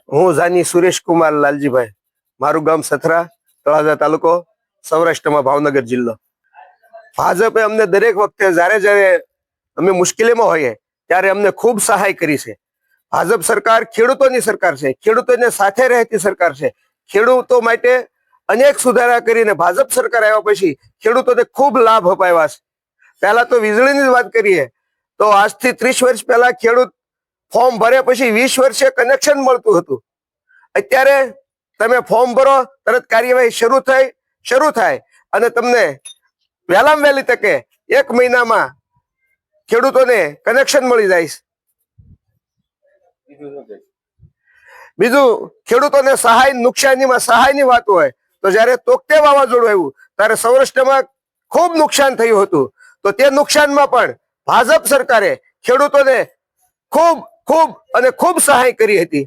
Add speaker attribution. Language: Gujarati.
Speaker 1: હું જાની સુરેશ કુમાર લાલજીભાઈ, મારું ગામ સથરા, તળાજા તાલુકો, સૌરાષ્ટ્રમાં ભાવનગર જિલ્લો. ભાજપે અમને દરેક વખતે જ્યારે જ્યારે અમે મુશ્કેલીમાં હોઈએ ત્યારે અમને ખૂબ સહાય કરી છે. ભાજપ સરકાર ખેડૂતોની સરકાર છે, ખેડૂતોને સાથે રહેતી સરકાર છે. ખેડૂતો માટે અનેક સુધારા કરીને ભાજપ સરકાર આવ્યા પછી ખેડૂતોને ખૂબ લાભ અપાવ્યા છે. પહેલા તો વીજળીની જ વાત કરીએ તો આજથી 30 વર્ષ પહેલા ખેડૂત ફોર્મ ભર્યા પછી 20 વર્ષે કનેક્શન મળતું હતું. અત્યારે તમે ફોર્મ ભરો તરત કાર્યવાહી શરૂ થાય અને તમને વહેલામાં વહેલી તકે 1 મહિનામાં ખેડૂતોને કનેક્શન મળી જાય છે. બીજું, ખેડૂતોને નુકસાનીમાં સહાયની વાત હોય તો જ્યારે તોકતે વાવાઝોડું આવ્યું ત્યારે સૌરાષ્ટ્રમાં ખૂબ નુકસાન થયું હતું. તો તે નુકસાનમાં પણ ભાજપ સરકારે ખેડૂતોને ખૂબ ખૂબ સહાય કરી હતી.